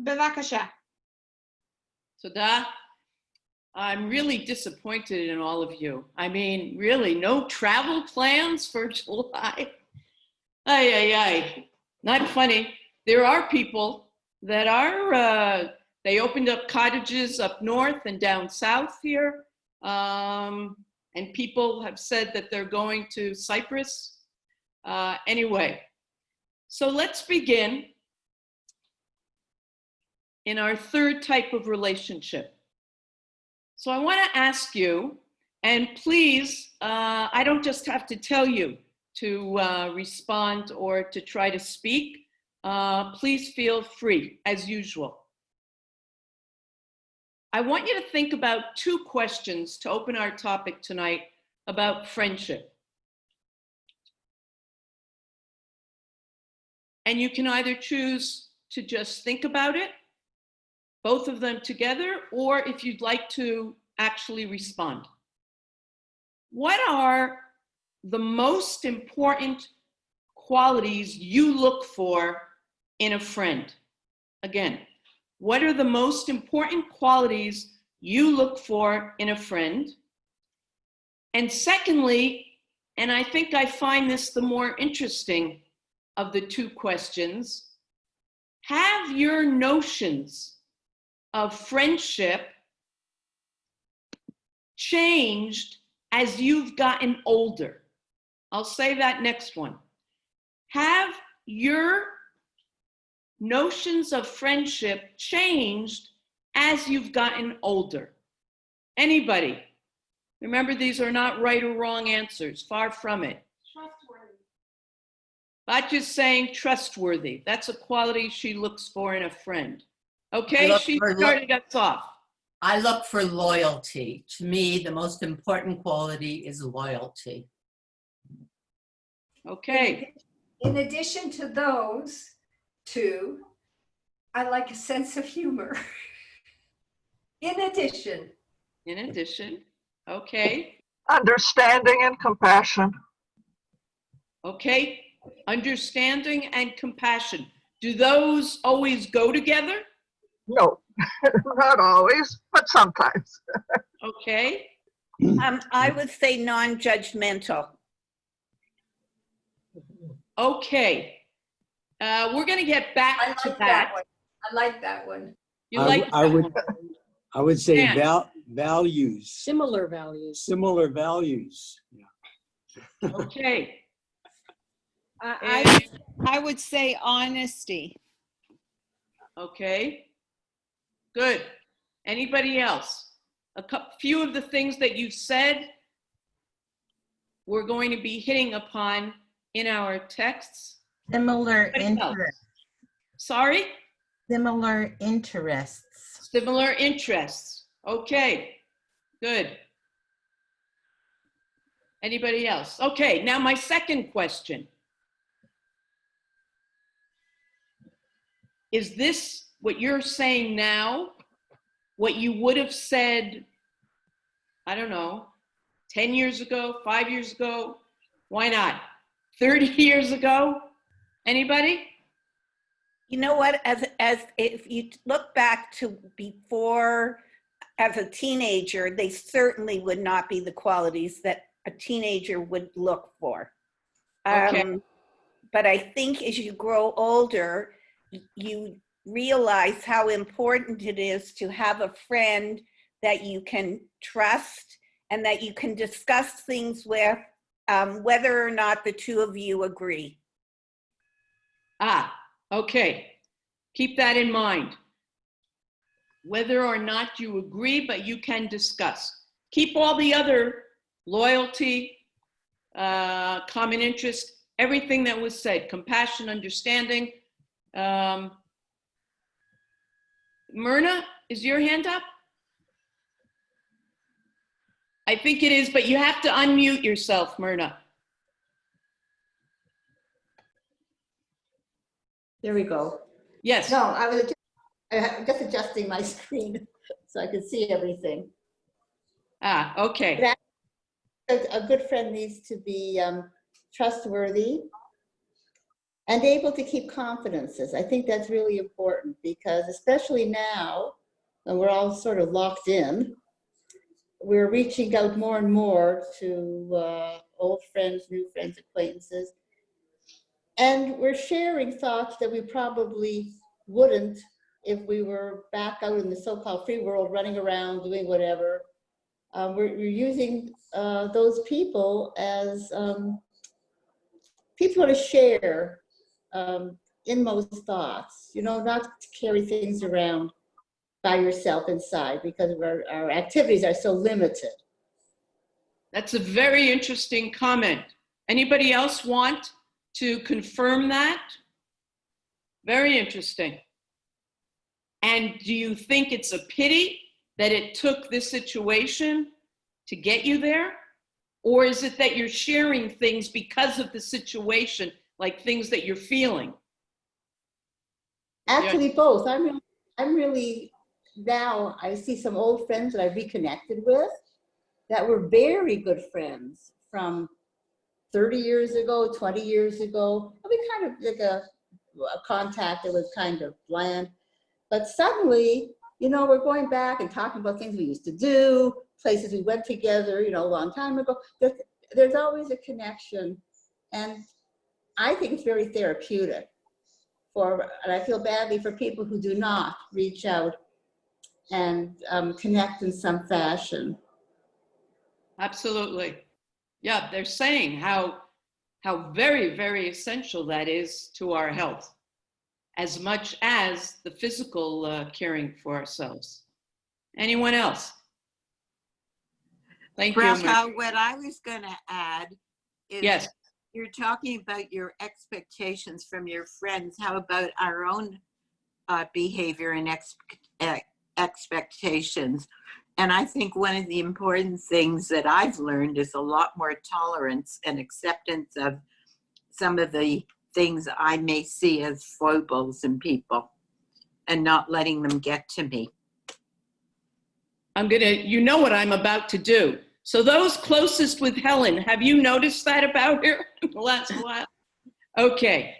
בבקשה. תודה. I'm really disappointed in all of you. I mean, really, no travel plans for July? Ay. Not funny. There are people that are, they opened up cottages up north and down south here. And people have said that they're going to Cyprus. Anyway, so let's begin in our third type of relationship. So I want to ask you, and please, I don't just have to tell you to respond or to try to speak. Please feel free, as usual. I want you to think about two questions to open our topic tonight about friendship. And you can either choose to just think about it, both of them together, or if you'd like to actually respond. What are the most important qualities you look for in a friend? Again, what are the most important qualities you look for in a friend? And secondly, and I think I find this the more interesting of the two questions, have your notions of friendship changed as you've gotten older? I'll say that next one. Have your notions of friendship changed as you've gotten older? Anybody? Remember, these are not right or wrong answers, far from it. Trustworthy. Batya's saying trustworthy. That's a quality she looks for in a friend. Okay, she started us off. I look for loyalty. To me, the most important quality is loyalty. Okay. In addition to those two, I like a sense of humor. In addition, okay. Understanding and compassion. Okay, understanding and compassion. Do those always go together? No, not always, but sometimes. Okay. I would say non-judgmental. Okay. We're going to get back I to like that. that one. I like that one. You like I that would, one? I would say Dan. values. Similar values. Similar values. Yeah. Okay. I would say honesty. Okay. Good. Anybody else? Few of the things that you said we're going to be hitting upon in our texts. Similar Anybody else? interests. Sorry? Similar interests. Similar interests. Okay. Good. Anybody else? Okay, now my second question. Is this what you're saying now, what you would have said, I don't know, 10 years ago, 5 years ago? Why not? 30 years ago? Anybody? You know what, as if you look back to before, as a teenager, they certainly would not be the qualities that a teenager would look for. Okay. But I think as you grow older, you realize how important it is to have a friend that you can trust and that you can discuss things with, whether or not the two of you agree. Okay. Keep that in mind. Whether or not you agree, but you can discuss. Keep all the other loyalty, common interest, everything that was said, compassion, understanding. Myrna, is your hand up? I think it is, but you have to unmute yourself, Myrna. There we go. Yes. No, I was just adjusting my screen so I could see everything. Okay. A good friend needs to be trustworthy and able to keep confidences. I think that's really important because especially now, when we're all sort of locked in, we're reaching out more and more to old friends, new friends, acquaintances, and we're sharing thoughts that we probably wouldn't if we were back out in the so-called free world, running around, doing whatever. We're using those people as people to share inmost thoughts, you know, not to carry things around by yourself inside because our activities are so limited. That's a very interesting comment. Anybody else want to confirm that? Very interesting. And do you think it's a pity that it took this situation to get you there? Or is it that you're sharing things because of the situation, like things that you're feeling? Actually, both. I'm really now, I see some old friends that I reconnected with that were very good friends from 30 years ago, 20 years ago. We kind of like a contact that was kind of bland. But suddenly, you know, we're going back and talking about things we used to do, places we went together, you know, a long time ago. There's always a connection. And I think it's very therapeutic and I feel badly for people who do not reach out and connect in some fashion. Absolutely. Yeah, they're saying how very, very essential that is to our health, as much as the physical caring for ourselves. Anyone else? Thank you. Bracha, what I was going to add is Yes. you're talking about your expectations from your friends. How about our own behavior and expectations? And I think one of the important things that I've learned is a lot more tolerance and acceptance of some of the things I may see as foibles in people and not letting them get to me. You know what I'm about to do. So those closest with Helen, have you noticed that about her in the last while? Okay.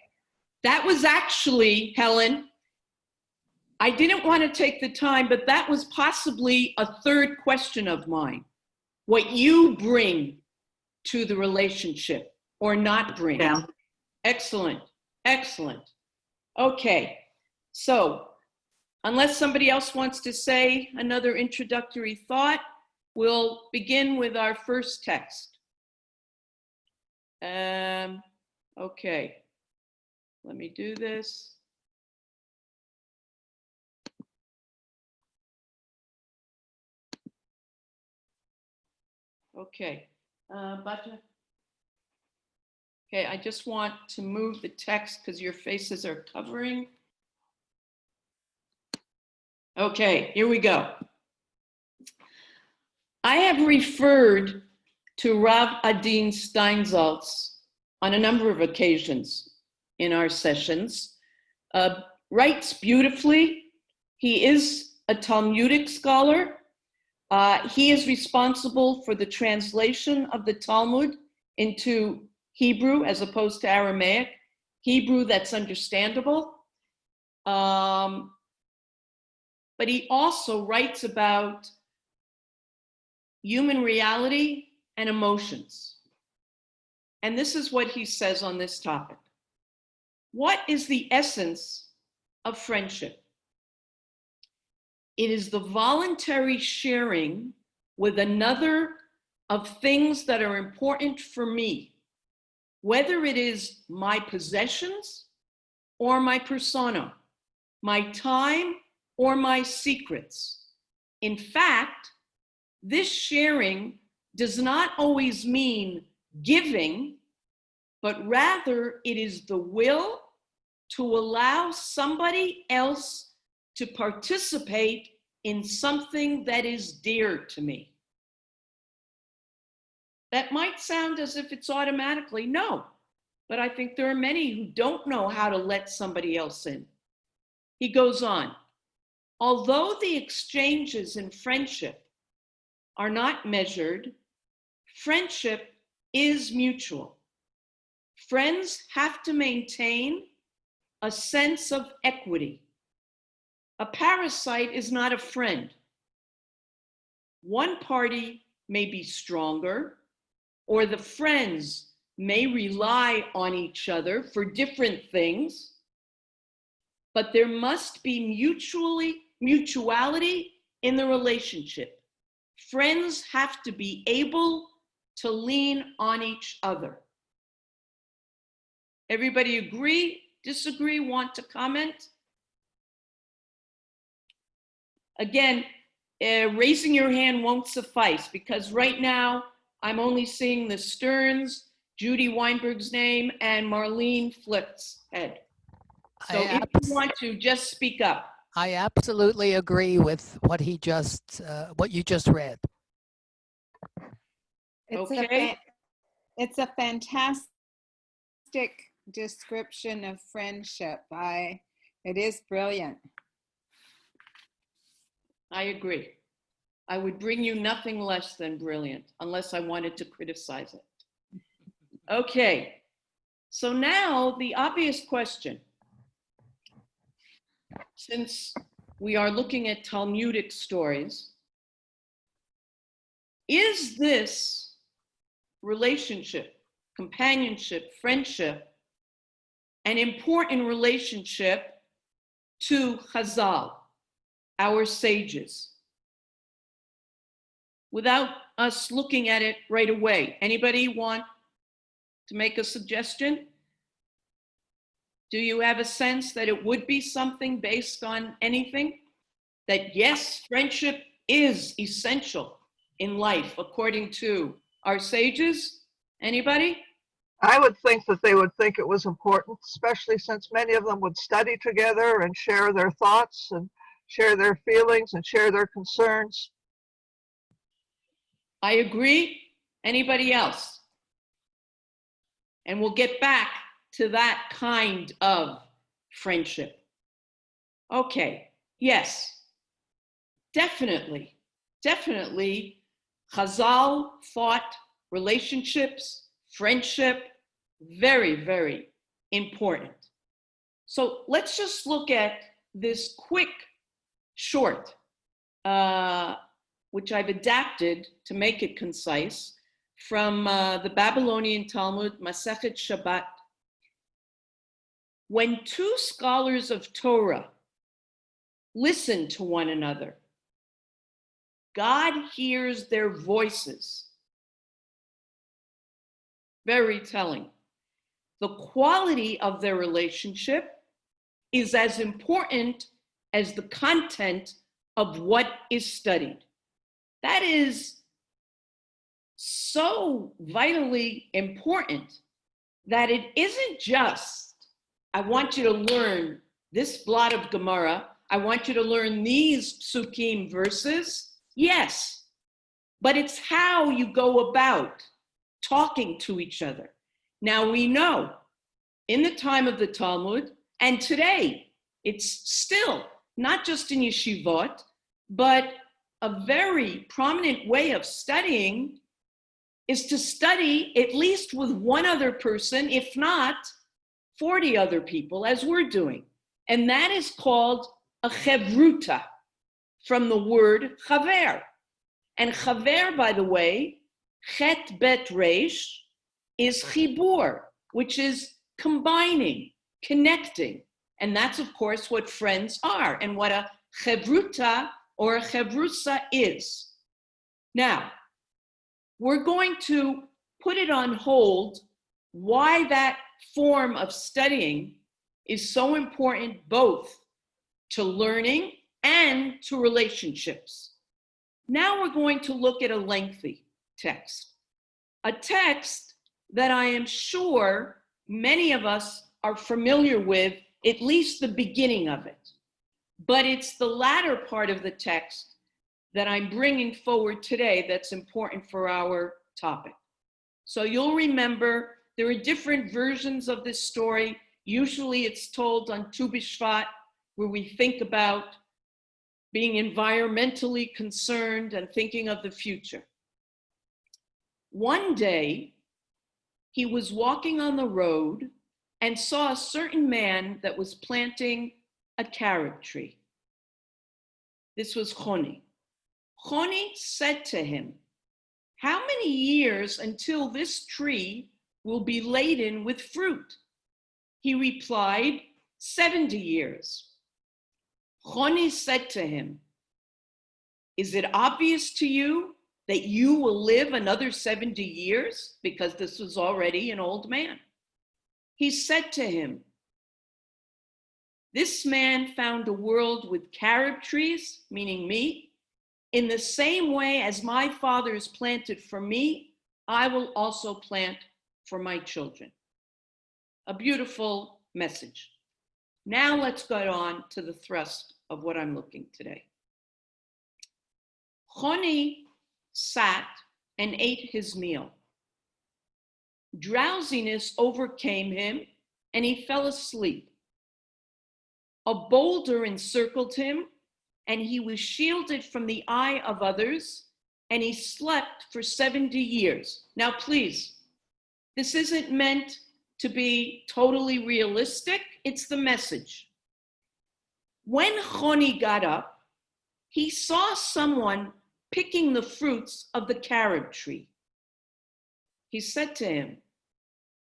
That was actually, Helen, I didn't want to take the time, but that was possibly a third question of mine. What you bring to the relationship or not bring. Yeah. Excellent. Excellent. Okay. So unless somebody else wants to say another introductory thought, we'll begin with our first text. Okay. Let me do this. Okay. Bacha? Okay, I just want to move the text because your faces are covering. Okay, here we go. I have referred to Rav Adin Steinsaltz on a number of occasions in our sessions. Writes beautifully. He is a Talmudic scholar. He is responsible for the translation of the Talmud into Hebrew as opposed to Aramaic, Hebrew that's understandable. But he also writes about human reality and emotions. And this is what he says on this topic. What is the essence of friendship? It is the voluntary sharing with another of things that are important for me, whether it is my possessions or my persona, my time or my secrets. In fact, this sharing does not always mean giving, but rather it is the will to allow somebody else to participate in something that is dear to me. That might sound as if it's automatically no, but I think there are many who don't know how to let somebody else in. He goes on, although the exchanges in friendship are not measured, friendship is mutual. Friends have to maintain a sense of equity. A parasite is not a friend. One party may be stronger, or the friends may rely on each other for different things, but there must be mutuality in the relationship. Friends have to be able to lean on each other. Everybody agree, disagree, want to comment? Again, raising your hand won't suffice because right now I'm only seeing the Stearns, Judy Weinberg's name, and Marlene Flipp's head. So if you want to, just speak up. I absolutely agree with what you just read. Okay. It's a fantastic description of friendship. It is brilliant. I agree. I would bring you nothing less than brilliant unless I wanted to criticize it. Okay, so now the obvious question. Since we are looking at Talmudic stories, is this relationship, companionship, friendship, an important relationship to Chazal, our sages? Without us looking at it right away, anybody want to make a suggestion? Do you have a sense that it would be something based on anything? That yes, friendship is essential in life according to our sages? Anybody? I would think that they would think it was important, especially since many of them would study together and share their thoughts and share their feelings and share their concerns. I agree. Anybody else? And we'll get back to that kind of friendship. Okay, yes, definitely. Chazal thought relationships, friendship, very, very important. So let's just look at this quick, short, which I've adapted to make it concise, from the Babylonian Talmud, Masechet Shabbat. When two scholars of Torah listen to one another, God hears their voices. Very telling. The quality of their relationship is as important as the content of what is studied. That is so vitally important that it isn't just, I want you to learn this blot of Gemara, I want you to learn these psukim verses. Yes, but it's how you go about talking to each other. Now we know in the time of the Talmud, and today, it's still not just in yeshivot, but a very prominent way of studying is to study at least with one other person, if not 40 other people, as we're doing. And that is called a chevruta, from the word chaver. And chaver, by the way, chet bet resh, is chibur, which is combining, connecting. And that's, of course, what friends are and what a chevruta or a chevrusa is. Now, we're going to put it on hold why that form of studying is so important both to learning and to relationships. Now we're going to look at a lengthy text, a text that I am sure many of us are familiar with, at least the beginning of it. But it's the latter part of the text that I'm bringing forward today that's important for our topic. So you'll remember there are different versions of this story. Usually it's told on Tu B'Shvat, where we think about being environmentally concerned and thinking of the future. One day, he was walking on the road and saw a certain man that was planting a carob tree. This was Choni. Choni said to him, "How many years until this tree will be laden with fruit?" He replied, 70 years. Choni said to him, "Is it obvious to you that you will live another 70 years?" Because this was already an old man. He said to him, "This man found a world with carob trees," meaning me, "in the same way as my fathers planted for me, I will also plant for my children." A beautiful message. Now let's go on to the thrust of what I'm looking today. Choni sat and ate his meal. Drowsiness overcame him and he fell asleep. A boulder encircled him and he was shielded from the eye of others, and he slept for 70 years. Now, please, this isn't meant to be totally realistic. It's the message. When Choni got up, he saw someone picking the fruits of the carob tree. He said to him,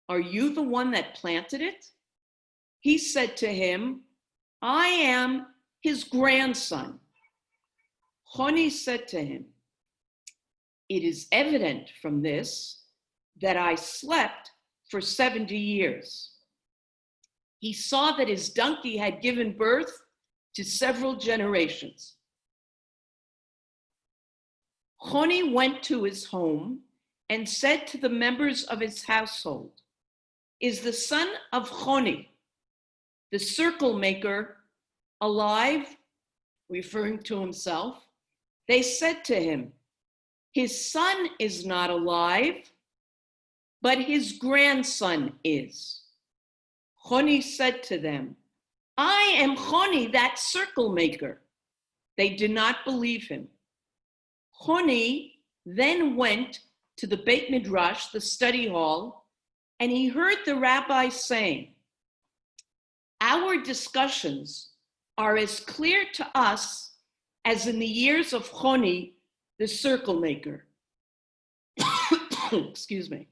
"Are you the one that planted it?" He said to him, "I am his grandson." Choni said to him, "It is evident from this that I slept for 70 years. He saw that his donkey had given birth to several generations. Choni went to his home and said to the members of his household, "Is the son of Choni, the circle maker, alive?" Referring to himself. They said to him, "His son is not alive, but his grandson is." Choni said to them, "I am Choni, that circle maker." They did not believe him. Choni then went to the Beit Midrash, the study hall, and he heard the rabbi saying, "Our discussions are as clear to us as in the years of Choni, the circle maker." Excuse me.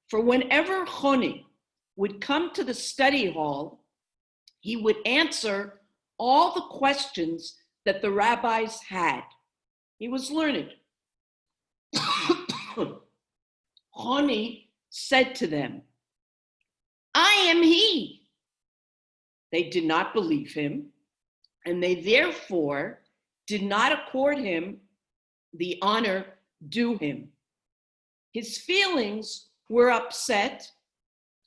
For whenever Choni would come to the study hall, he would answer all the questions that the rabbis had. He was learned. Choni said to them, "I am he." They did not believe him, and they therefore did not accord him the honor due him. His feelings were upset,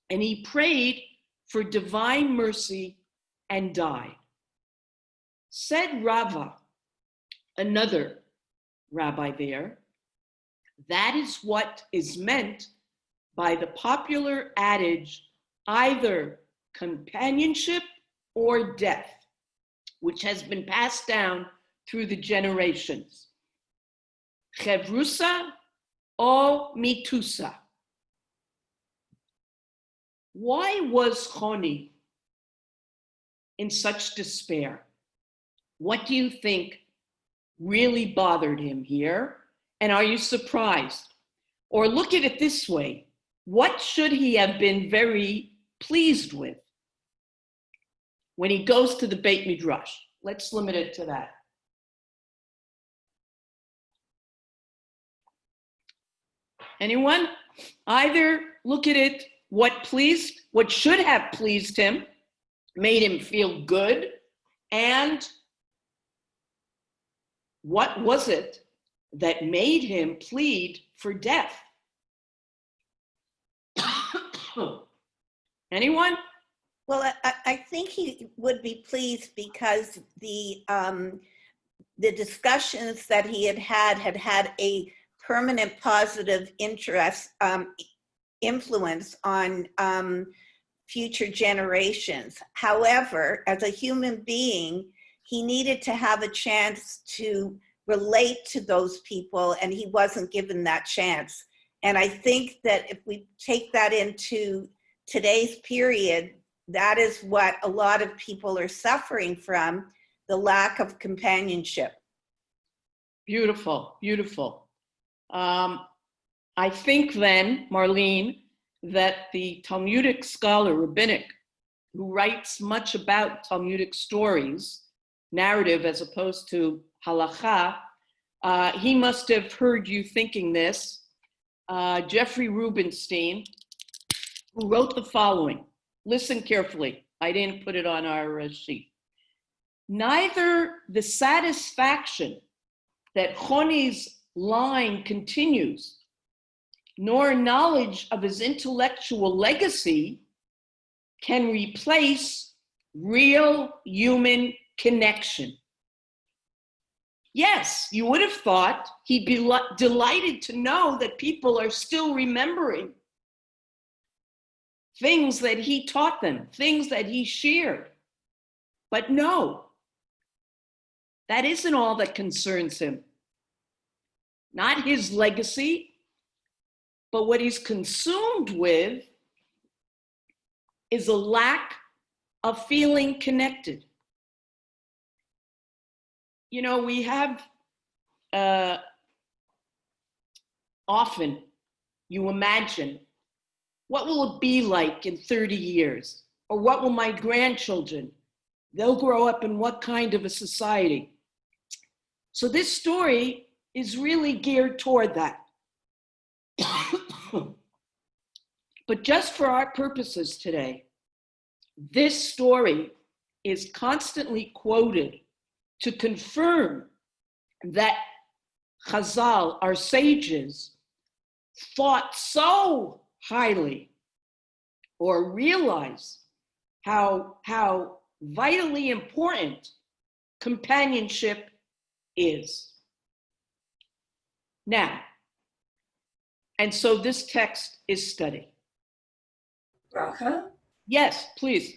and he prayed for divine mercy and died. Said Rava, another rabbi there, "That is what is meant by the popular adage, either companionship or death, which has been passed down through the generations. Chevrusa o mitusa." Why was Choni in such despair? What do you think really bothered him here? And are you surprised? Or look at it this way, what should he have been very pleased with when he goes to the Beit Midrash? Let's limit it to that. Anyone? Either look at it, what should have pleased him, made him feel good, and what was it that made him plead for death? Anyone? Well, I think he would be pleased because the discussions that he had a permanent positive influence on future generations. However, as a human being, he needed to have a chance to relate to those people, and he wasn't given that chance. And I think that if we take that into today's period, that is what a lot of people are suffering from, the lack of companionship. Beautiful, beautiful. I think then, Marlene, that the Talmudic scholar, rabbinic, who writes much about Talmudic stories, narrative as opposed to halakha, he must have heard you thinking this. Jeffrey Rubenstein, who wrote the following. Listen carefully. I didn't put it on our sheet. Neither the satisfaction that Choni's line continues, nor knowledge of his intellectual legacy can replace real human connection. Yes, you would have thought he'd be delighted to know that people are still remembering things that he taught them, things that he shared. But no, that isn't all that concerns him. Not his legacy, but what he's consumed with is a lack of feeling connected. You know, we have often, you imagine, what will it be like in 30 years? Or what will my grandchildren, they'll grow up in what kind of a society? So this story is really geared toward that. But just for our purposes today, this story is constantly quoted to confirm that Chazal, our sages, thought so highly or realized how vitally important companionship is. Now, and so this text is studied. Bracha, Yes, please.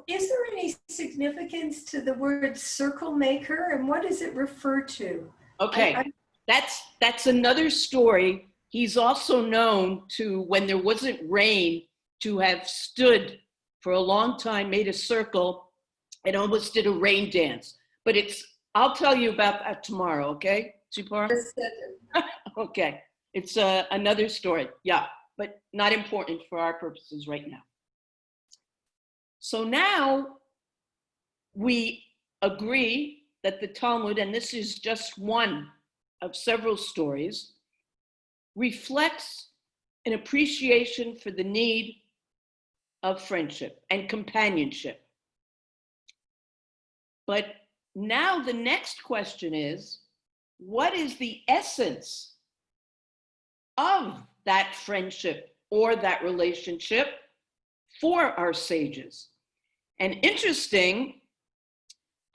is there any significance to the word circle maker, and what does it refer to? Okay, that's another story. He's also known to, when there wasn't rain, to have stood for a long time, made a circle, and almost did a rain dance. But I'll tell you about that tomorrow, okay, Zipporah? Okay, it's another story, yeah, but not important for our purposes right now. So now we agree that the Talmud, and this is just one of several stories, reflects an appreciation for the need of friendship and companionship. But now the next question is, what is the essence of that friendship or that relationship for our sages? And interesting,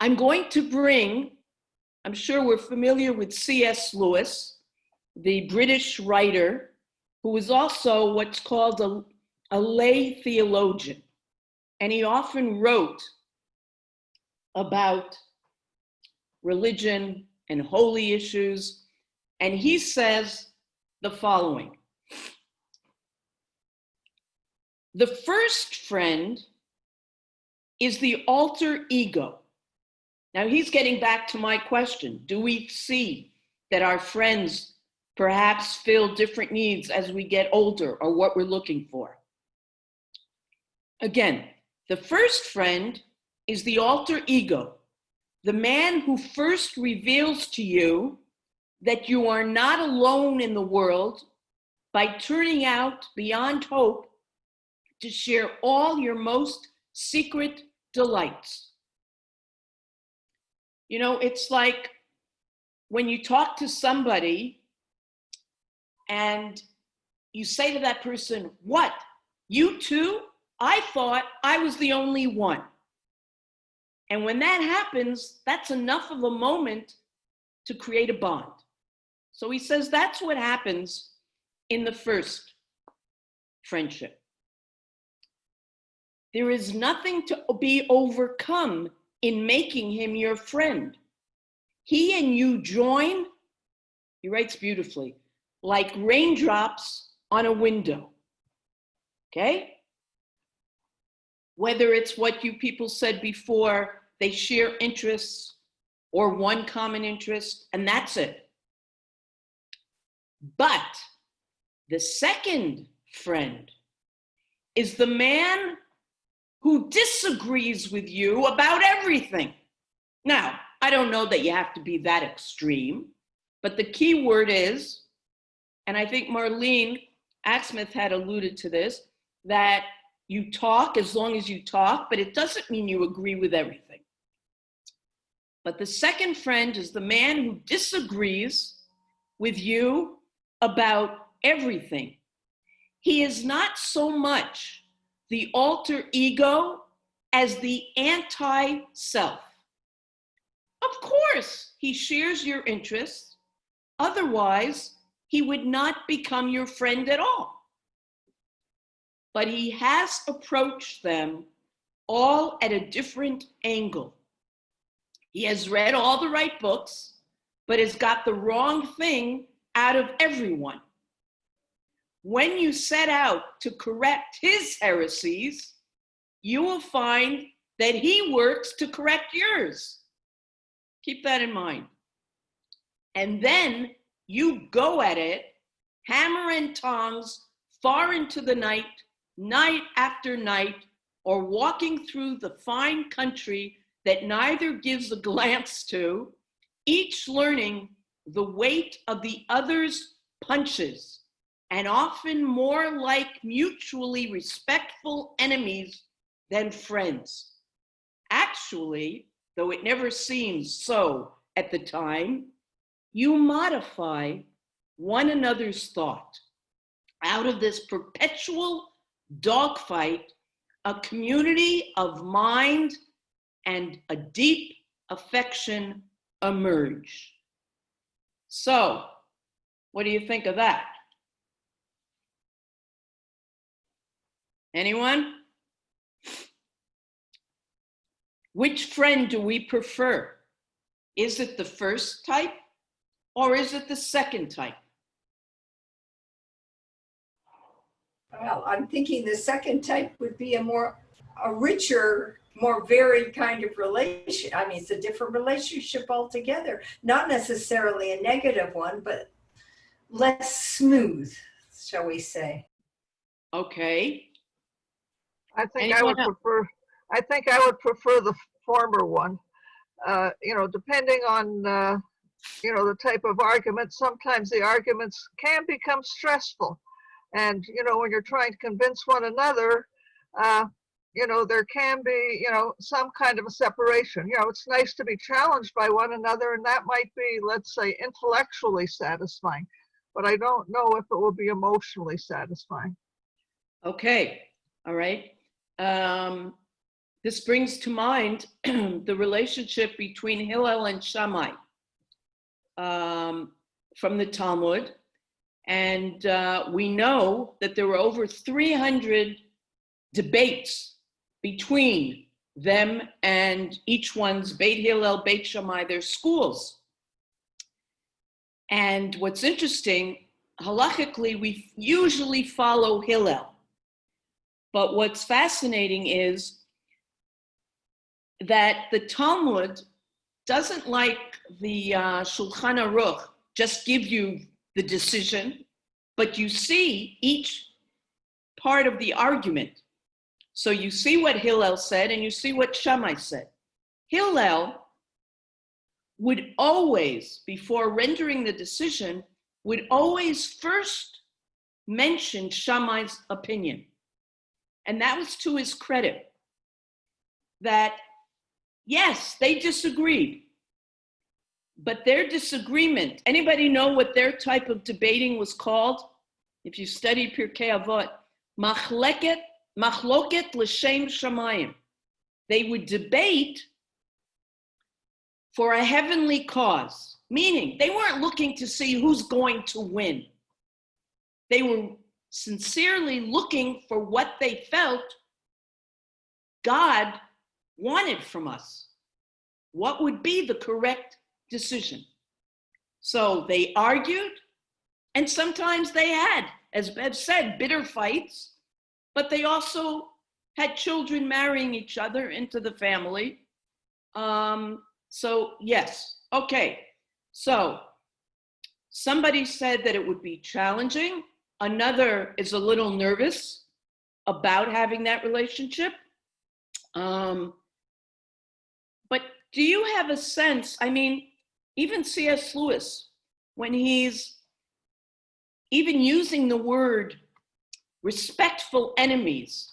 I'm going to bring, I'm sure we're familiar with C.S. Lewis, the British writer, who was also what's called a lay theologian. And he often wrote about religion and holy issues. And he says the following: the first friend is the alter ego. Now he's getting back to my question. Do we see that our friends perhaps fill different needs as we get older, or what we're looking for? Again, the first friend is the alter ego, the man who first reveals to you that you are not alone in the world by turning out beyond hope to share all your most secret delights. You know, it's like when you talk to somebody and you say to that person, "What, you too? I thought I was the only one." And when that happens, that's enough of a moment to create a bond. So he says that's what happens in the first friendship. There is nothing to be overcome in making him your friend. He and you join, he writes beautifully, like raindrops on a window. Okay? Whether it's what you people said before, they share interests or one common interest, and that's it. But the second friend is the man who disagrees with you about everything. Now, I don't know that you have to be that extreme, but the key word is, and I think Marlene Axsmith had alluded to this, that you talk as long as you talk, but it doesn't mean you agree with everything. But the second friend is the man who disagrees with you about everything. He is not so much the alter ego as the anti-self. Of course, he shares your interests. Otherwise, he would not become your friend at all. But he has approached them all at a different angle. He has read all the right books, but has got the wrong thing out of everyone. When you set out to correct his heresies, you will find that he works to correct yours. Keep that in mind. And then you go at it, hammer and tongs, far into the night, night after night, or walking through the fine country that neither gives a glance to, each learning the weight of the other's punches, and often more like mutually respectful enemies than friends. Actually, though it never seems so at the time, you modify one another's thought. Out of this perpetual dogfight, a community of mind and a deep affection emerge. So, what do you think of that? Anyone? Which friend do we prefer? Is it the first type or is it the second type? Well, I'm thinking the second type would be a richer, more varied kind of relation. I mean, it's a different relationship altogether. Not necessarily a negative one, but less smooth, shall we say. Okay. I think I would prefer the former one. Depending on the type of argument, sometimes the arguments can become stressful. And, when you're trying to convince one another, there can be, some kind of a separation. It's nice to be challenged by one another, and that might be, let's say, intellectually satisfying. But I don't know if it will be emotionally satisfying. Okay. All right. This brings to mind the relationship between Hillel and Shammai from the Talmud. And we know that there were over 300 debates between them and each one's Beit Hillel, Beit Shammai, their schools. And what's interesting, halachically, we usually follow Hillel. But what's fascinating is that the Talmud doesn't, like the Shulchan Aruch, just give you the decision, but you see each part of the argument. So you see what Hillel said and you see what Shammai said. Hillel would always, before rendering the decision, would always first mention Shammai's opinion. And that was to his credit, that yes, they disagreed, but their disagreement, anybody know what their type of debating was called? If you study Pirkei Avot, machloket l'shem shamayim. They would debate for a heavenly cause, meaning they weren't looking to see who's going to win. They were sincerely looking for what they felt God wanted from us. What would be the correct decision? So they argued, and sometimes they had, as Bev said, bitter fights, but they also had children marrying each other into the family. So yes, okay. So somebody said that it would be challenging. Another is a little nervous about having that relationship. But do you have a sense, I mean, even C.S. Lewis, when he's even using the word respectful enemies,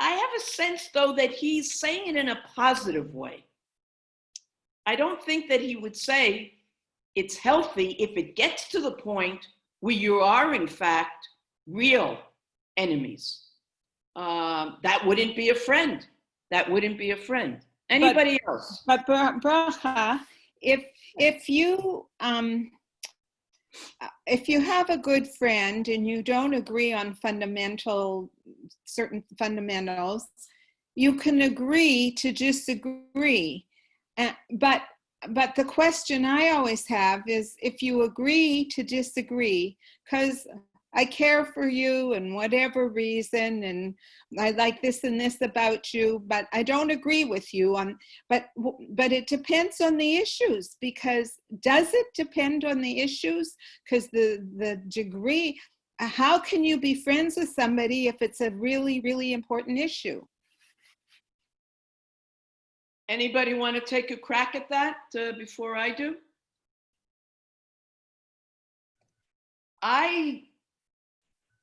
I have a sense, though, that he's saying it in a positive way. I don't think that he would say it's healthy if it gets to the point where you are, in fact, real enemies. That wouldn't be a friend. That wouldn't be a friend. Anybody else? But Bracha, if you have a good friend and you don't agree on certain fundamentals, you can agree to disagree. But the question I always have is, if you agree to disagree, because I care for you and whatever reason, and I like this and this about you, but I don't agree with you on, but it depends on the issues. Because does it depend on the issues? Because the degree, how can you be friends with somebody if it's a really, really important issue? Anybody want to take a crack at that before I do?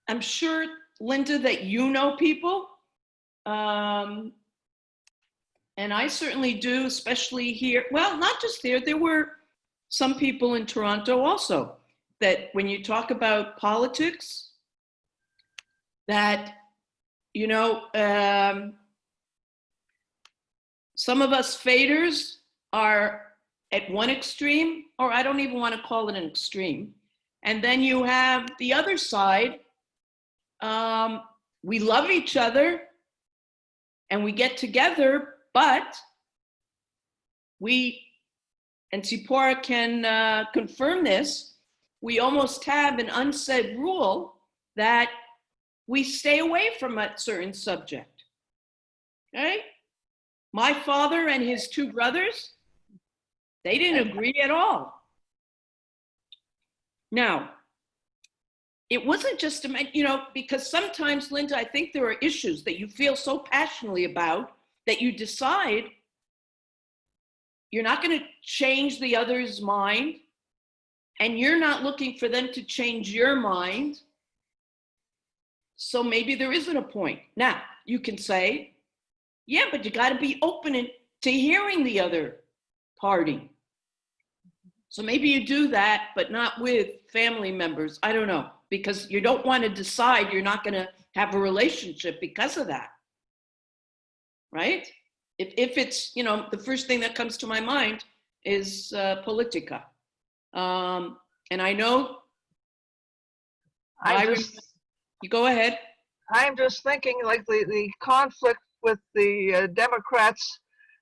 I'm sure, Linda, that you know people. And I certainly do, especially here. Well, not just here. There were some people in Toronto also that when you talk about politics, that, you know, some of us faders are at one extreme, or I don't even want to call it an extreme. And then you have the other side. We love each other and we get together, but we, and Zipporah can confirm this, we almost have an unsaid rule that we stay away from a certain subject. Okay? My father and his two brothers, they didn't agree at all. Now, it wasn't just, you know, because sometimes, Linda, I think there are issues that you feel so passionately about that you decide you're not going to change the other's mind, and you're not looking for them to change your mind. So maybe there isn't a point. Now, you can say, yeah, but you got to be open to hearing the other party. So maybe you do that, but not with family members. I don't know, because you don't want to decide you're not going to have a relationship because of that, right? If it's, you know, the first thing that comes to my mind is politica. And I know, you go ahead. I'm just thinking like the conflict with the Democrats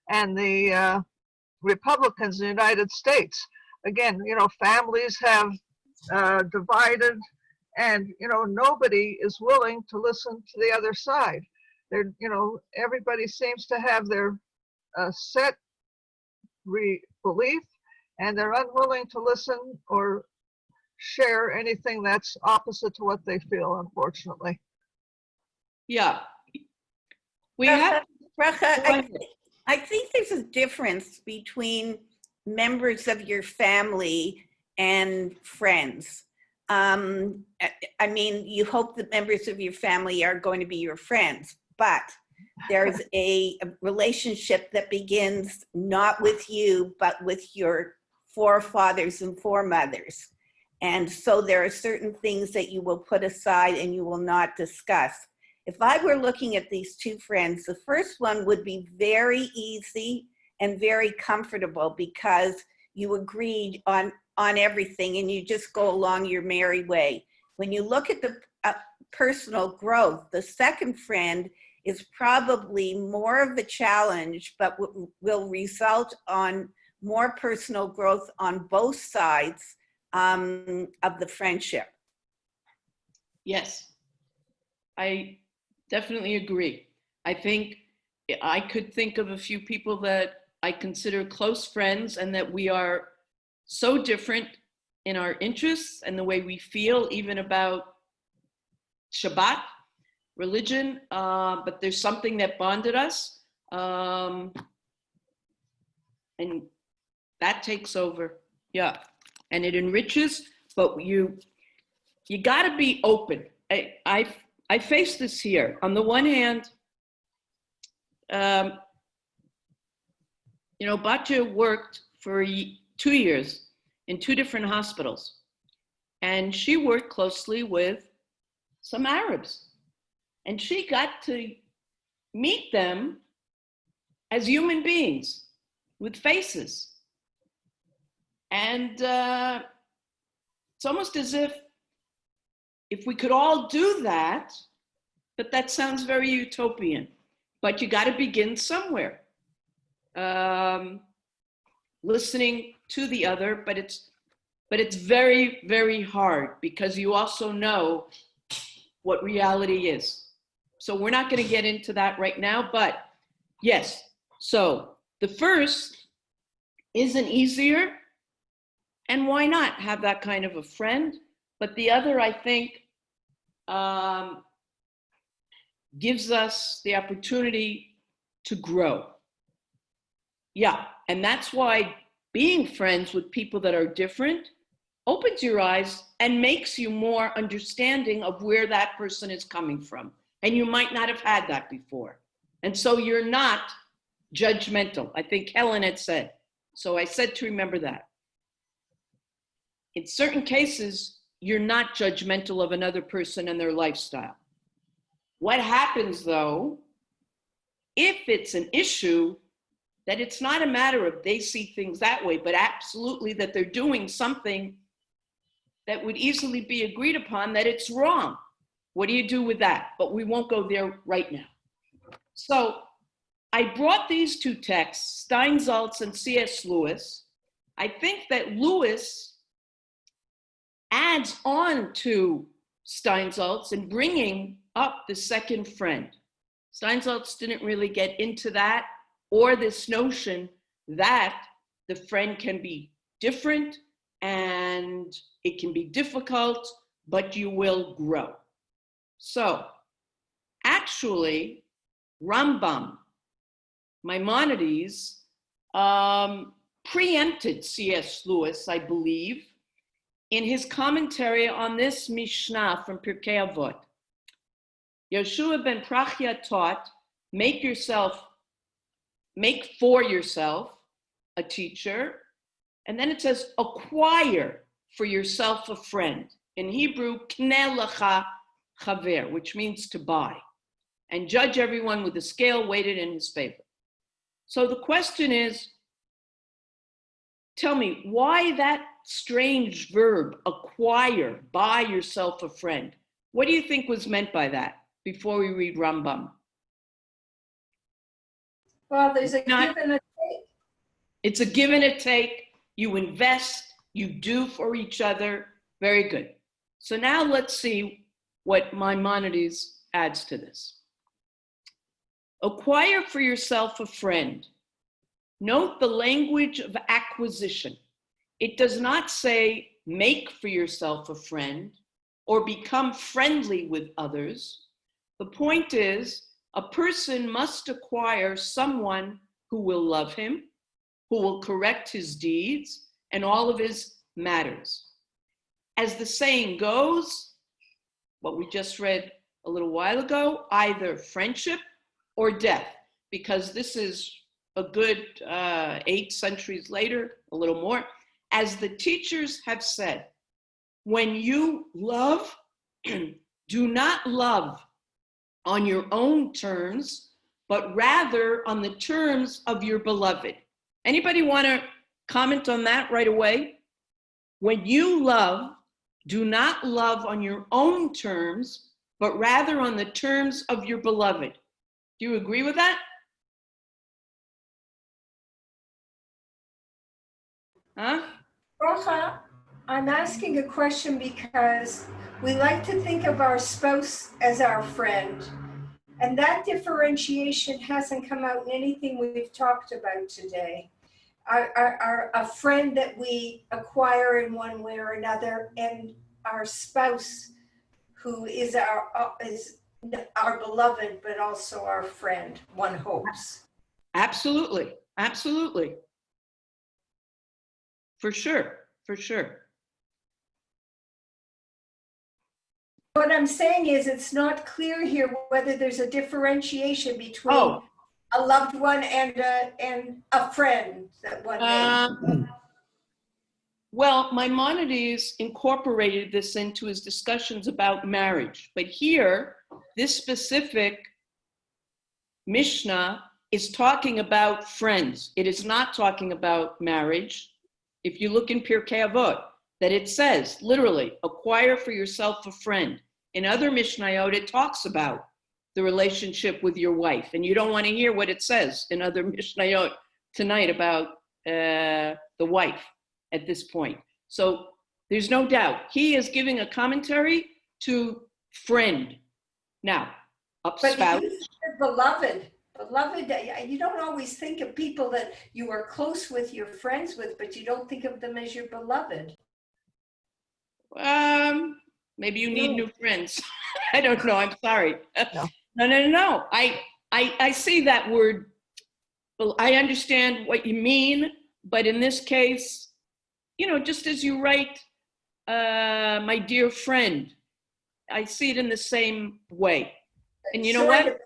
and the Republicans in the United States. Again, you know, families have divided, and, you know, nobody is willing to listen to the other side. They're, you know, everybody seems to have their set belief, and they're unwilling to listen or share anything that's opposite to what they feel, unfortunately. Yeah. We have. Bracha, I think there's a difference between members of your family and friends. I mean, you hope that members of your family are going to be your friends, but there's a relationship that begins not with you, but with your forefathers and foremothers. And so there are certain things that you will put aside and you will not discuss. If I were looking at these two friends, the first one would be very easy and very comfortable because you agreed on everything and you just go along your merry way. When you look at the personal growth, the second friend is probably more of a challenge, but will result on more personal growth on both sides of the friendship. Yes. I definitely agree. I think I could think of a few people that I consider close friends and that we are so different in our interests and the way we feel, even about Shabbat, religion, but there's something that bonded us, and that takes over. Yeah, and it enriches, but you got to be open. I face this here. On the one hand, Batya worked for 2 years in 2 different hospitals, and she worked closely with some Arabs, and she got to meet them as human beings with faces. And it's almost as if we could all do that, but that sounds very utopian. But you got to begin somewhere. Listening to the other, but it's very, very hard because you also know what reality is. So we're not going to get into that right now, but yes. So the first isn't easier, and why not have that kind of a friend? But the other, I think, gives us the opportunity to grow. Yeah, and that's why being friends with people that are different opens your eyes and makes you more understanding of where that person is coming from. And you might not have had that before. And so you're not judgmental. I think Helen had said. So I said to remember that. In certain cases, you're not judgmental of another person and their lifestyle. What happens though, if it's an issue, that it's not a matter of they see things that way, but absolutely that they're doing something that would easily be agreed upon that it's wrong. What do you do with that? But we won't go there right now. So I brought these 2 texts, Steinsaltz and C.S. Lewis. I think that Lewis adds on to Steinsaltz in bringing up the second friend. Steinsaltz didn't really get into that, or this notion that the friend can be different and it can be difficult, but you will grow. So actually, Rambam, Maimonides, preempted C.S. Lewis, I believe, in his commentary on this Mishnah from Pirkei Avot. Yeshua ben Prachya taught, make for yourself a teacher, and then it says, acquire for yourself a friend. In Hebrew, kneh lecha chaver, which means to buy, and judge everyone with a scale weighted in his favor. So the question is, tell me, why that strange verb, acquire, buy yourself a friend? What do you think was meant by that before we read Rambam? Well, there's a give and a take. It's a give and a take. You invest, you do for each other. Very good. So now let's see what Maimonides adds to this. Acquire for yourself a friend. Note the language of acquisition. It does not say make for yourself a friend or become friendly with others. The point is, a person must acquire someone who will love him, who will correct his deeds and all of his matters. As the saying goes, what we just read a little while ago, either friendship or death, because this is a good 8 centuries later, a little more. As the teachers have said, when you love, do not love on your own terms, but rather on the terms of your beloved. Anybody want to comment on that right away? When you love, do not love on your own terms, but rather on the terms of your beloved. Do you agree with that? Huh? Bracha, I'm asking a question because we like to think of our spouse as our friend. And that differentiation hasn't come out in anything we've talked about today. A friend that we acquire in one way or another, and our spouse who is our beloved, but also our friend, one hopes. Absolutely. Absolutely. For sure. For sure. What I'm saying is it's not clear here whether there's a differentiation between Oh. a loved one and a friend that one may. Well, Maimonides incorporated this into his discussions about marriage. But here, this specific Mishnah is talking about friends. It is not talking about marriage. If you look in Pirkei Avot, that it says, literally, acquire for yourself a friend. In other Mishnayot, it talks about the relationship with your wife. And you don't want to hear what it says in other Mishnayot tonight about the wife at this point. So there's no doubt. He is giving a commentary to friend. Now, spouse. But you said beloved. Beloved, you don't always think of people that you are close with, you're friends with, but you don't think of them as your beloved. Maybe you need new friends. I don't know. I'm sorry. No. I see that word. Well, I understand what you mean, but in this case, just as you write, my dear friend, I see it in the same way. And you know what?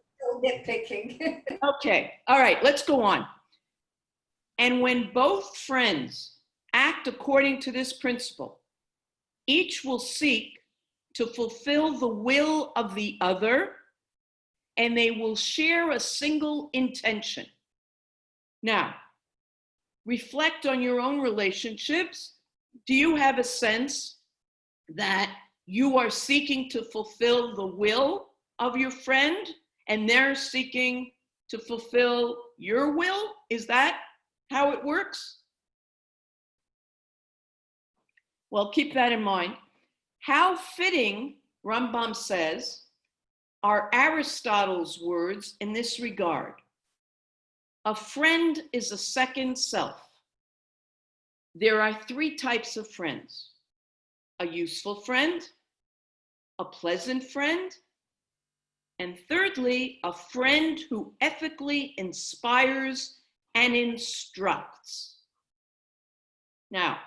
Nitpicking. Okay. All right. Let's go on. And when both friends act according to this principle, each will seek to fulfill the will of the other, and they will share a single intention. Now, reflect on your own relationships. Do you have a sense that you are seeking to fulfill the will of your friend and they're seeking to fulfill your will? Is that how it works? Well, keep that in mind. How fitting, Rambam says, are Aristotle's words in this regard. A friend is a second self. There are three types of friends: a useful friend, a pleasant friend, and thirdly, a friend who ethically inspires and instructs. Now,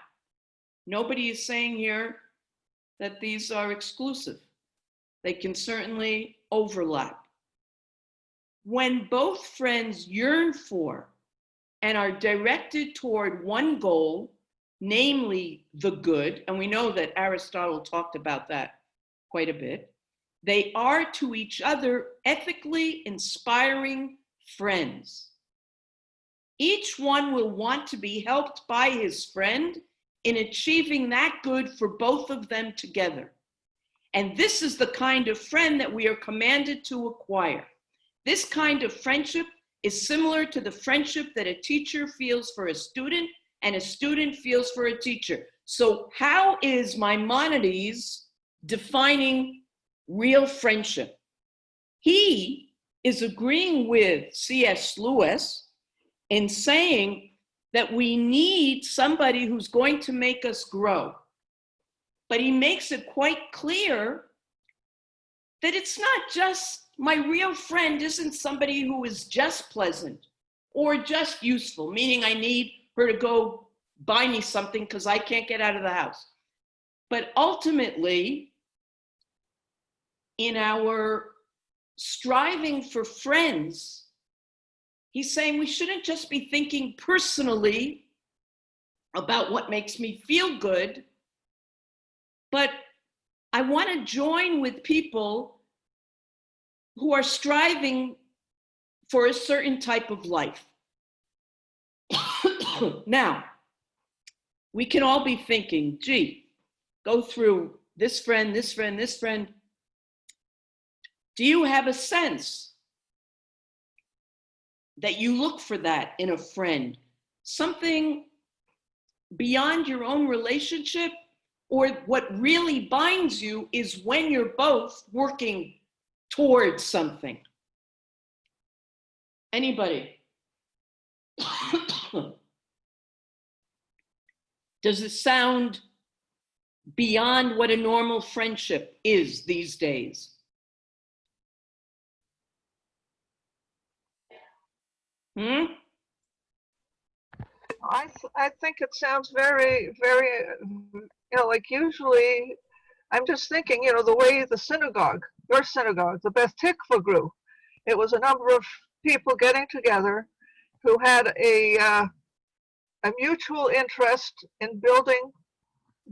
nobody is saying here that these are exclusive. They can certainly overlap. When both friends yearn for and are directed toward one goal, namely the good, and we know that Aristotle talked about that quite a bit, they are to each other ethically inspiring friends. Each one will want to be helped by his friend in achieving that good for both of them together. And this is the kind of friend that we are commanded to acquire. This kind of friendship is similar to the friendship that a teacher feels for a student and a student feels for a teacher. So how is Maimonides defining real friendship? He is agreeing with C.S. Lewis in saying that we need somebody who's going to make us grow. But he makes it quite clear that it's not just, my real friend isn't somebody who is just pleasant or just useful, meaning I need her to go buy me something because I can't get out of the house. But ultimately, in our striving for friends, he's saying we shouldn't just be thinking personally about what makes me feel good, but I want to join with people who are striving for a certain type of life. Now, we can all be thinking, gee, go through this friend, this friend, this friend. Do you have a sense that you look for that in a friend? Something beyond your own relationship, or what really binds you is when you're both working towards something. Anybody? Does it sound beyond what a normal friendship is these days? I think it sounds very, very, like usually, I'm just thinking, the way the synagogue, your synagogue, the Beth Tikva grew, it was a number of people getting together who had a mutual interest in building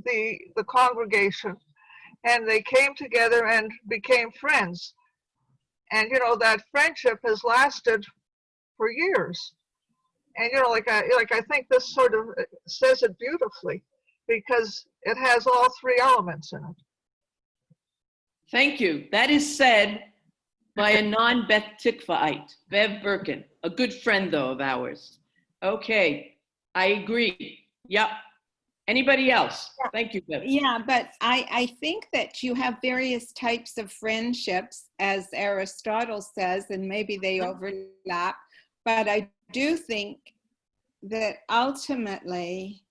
the congregation, and they came together and became friends. And that friendship has lasted for years. And like I think this sort of says it beautifully, because it has all three elements in it. Thank you. That is said by a non-Beth Tikvaite, Bev Birkin, a good friend though of ours. Okay, I agree. Yep. Anybody else? Thank you, Bev. Yeah, but I think that you have various types of friendships, as Aristotle says, and maybe they overlap. But I do think that ultimately,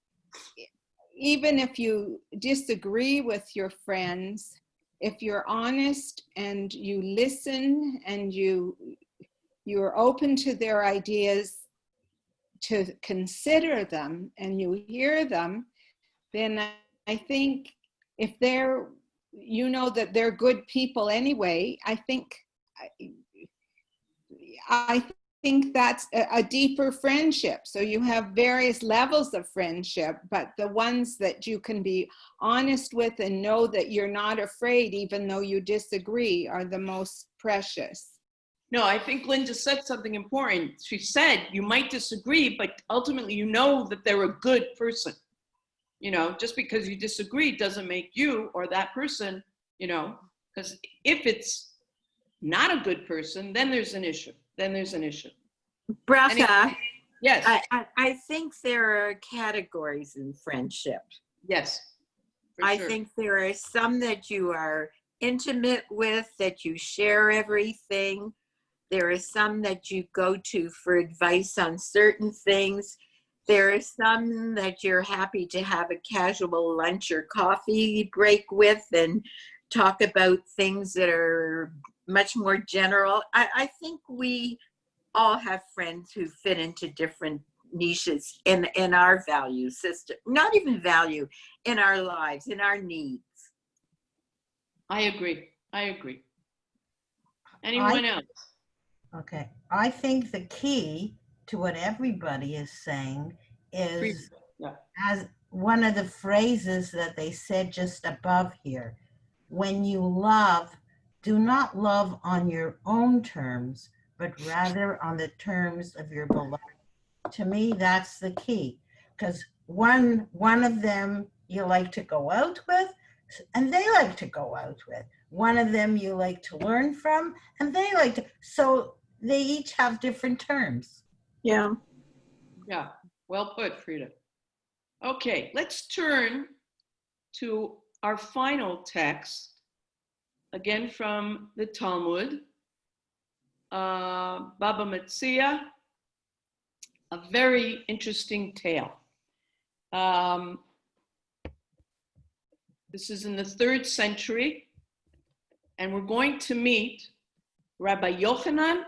even if you disagree with your friends, if you're honest and you listen and you're open to their ideas, to consider them, and you hear them, then I think if that they're good people anyway, I think that's a deeper friendship. So you have various levels of friendship, but the ones that you can be honest with and know that you're not afraid, even though you disagree, are the most precious. No, I think Linda said something important. She said you might disagree, but ultimately you know that they're a good person. Just because you disagree doesn't make you or that person, because if it's not a good person, then there's an issue. Bracha, yes. I think there are categories in friendship. Yes. I sure. think there are some that you are intimate with, that you share everything. There are some that you go to for advice on certain things. There are some that you're happy to have a casual lunch or coffee break with and talk about things that are much more general. I think we all have friends who fit into different niches in our value system, not even value, in our lives, in our needs. I agree. Anyone else? Okay. I think the key to what everybody is saying is, as one of the phrases that they said just above here, when you love, do not love on your own terms, but rather on the terms of your beloved. To me, that's the key, because one of them you like to go out with, and they like to go out with. One of them you like to learn from, and they like to. So they each have different terms. Yeah. Yeah. Well put, Frida. Okay, let's turn to our final text, again from the Talmud, Baba Metzia, a very interesting tale. This is in the 3rd century, and we're going to meet Rabbi Yochanan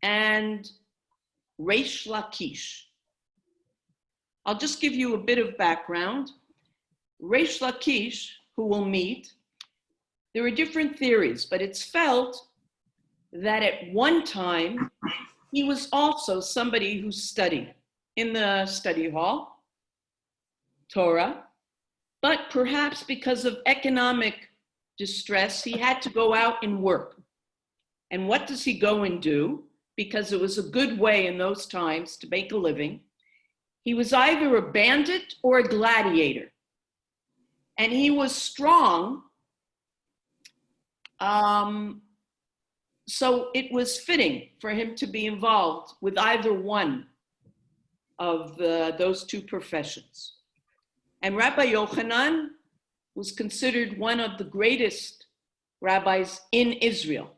and Reish Lakish. I'll just give you a bit of background. Reish Lakish, who we'll meet, there are different theories, but it's felt that at one time, he was also somebody who studied in the study hall, Torah, but perhaps because of economic distress, he had to go out and work. And what does he go and do? Because it was a good way in those times to make a living. He was either a bandit or a gladiator. And he was strong, so it was fitting for him to be involved with either one of those two professions. And Rabbi Yochanan was considered one of the greatest rabbis in Israel.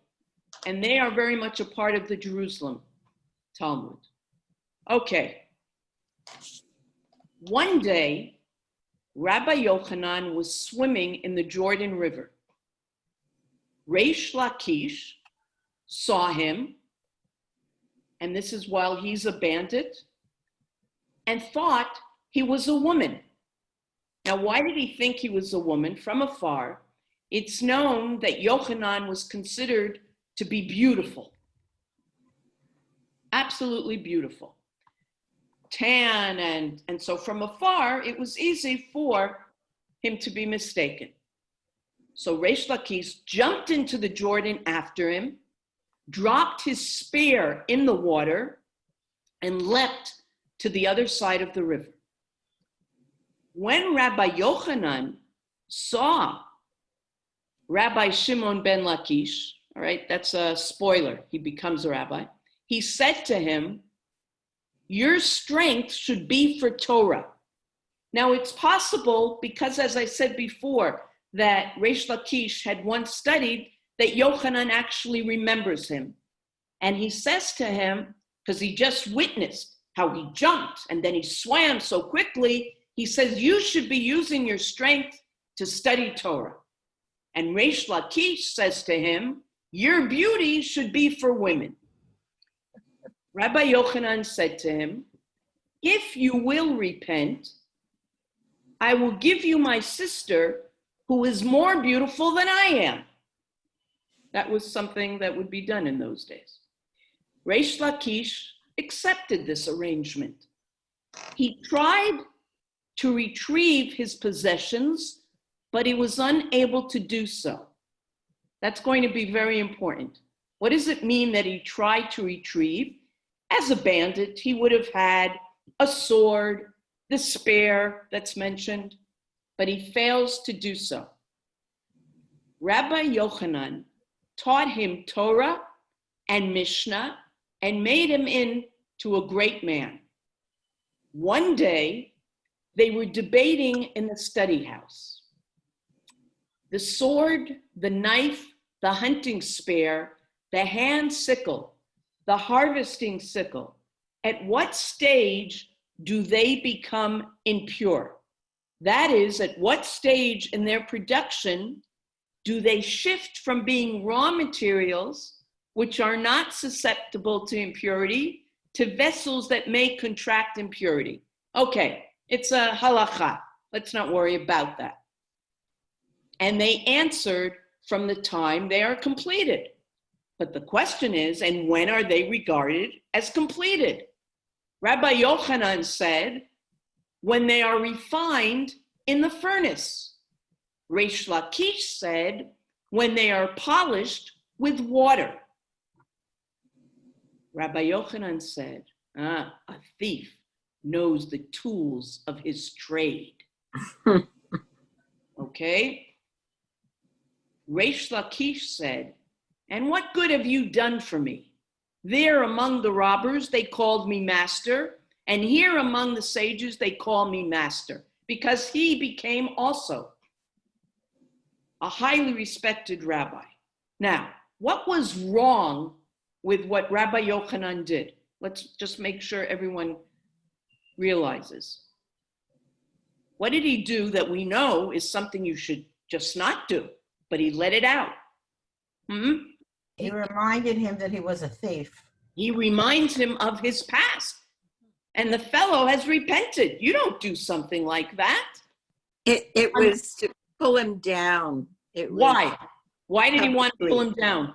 And they are very much a part of the Jerusalem Talmud. Okay. One day, Rabbi Yochanan was swimming in the Jordan River. Reish Lakish saw him, and this is while he's a bandit, and thought he was a woman. Now, why did he think he was a woman? From afar, it's known that Yochanan was considered to be beautiful. Absolutely beautiful. Tan, and so from afar, it was easy for him to be mistaken. So Reish Lakish jumped into the Jordan after him, dropped his spear in the water, and leapt to the other side of the river. When Rabbi Yochanan saw Rabbi Shimon ben Lakish, all right, that's a spoiler, he becomes a rabbi, he said to him, "Your strength should be for Torah." Now it's possible, because as I said before, that Reish Lakish had once studied, that Yochanan actually remembers him. And he says to him, because he just witnessed how he jumped and then he swam so quickly, he says, "You should be using your strength to study Torah." And Reish Lakish says to him, "Your beauty should be for women." Rabbi Yochanan said to him, "If you will repent, I will give you my sister, who is more beautiful than I am." That was something that would be done in those days. Reish Lakish accepted this arrangement. He tried to retrieve his possessions, but he was unable to do so. That's going to be very important. What does it mean that he tried to retrieve? As a bandit, he would have had a sword, the spear that's mentioned, but he fails to do so. Rabbi Yochanan taught him Torah and Mishnah and made him into a great man. One day, they were debating in the study house. The sword, the knife, the hunting spear, the hand sickle, the harvesting sickle, at what stage do they become impure? That is, at what stage in their production do they shift from being raw materials, which are not susceptible to impurity, to vessels that may contract impurity? Okay, it's a halakha. Let's not worry about that. And they answered, from the time they are completed. But the question is, and when are they regarded as completed? Rabbi Yochanan said, when they are refined in the furnace. Reish Lakish said, when they are polished with water. Rabbi Yochanan said, a thief knows the tools of his trade. Okay? Reish Lakish said, and what good have you done for me? There among the robbers, they called me master, and here among the sages, they call me master, because he became also a highly respected rabbi. Now, what was wrong with what Rabbi Yochanan did? Let's just make sure everyone realizes. What did he do that we know is something you should just not do, but he let it out? He reminded him that he was a thief. He reminds him of his past. And the fellow has repented. You don't do something like that. It was to pull him down. Why? Why did he want to pull him down?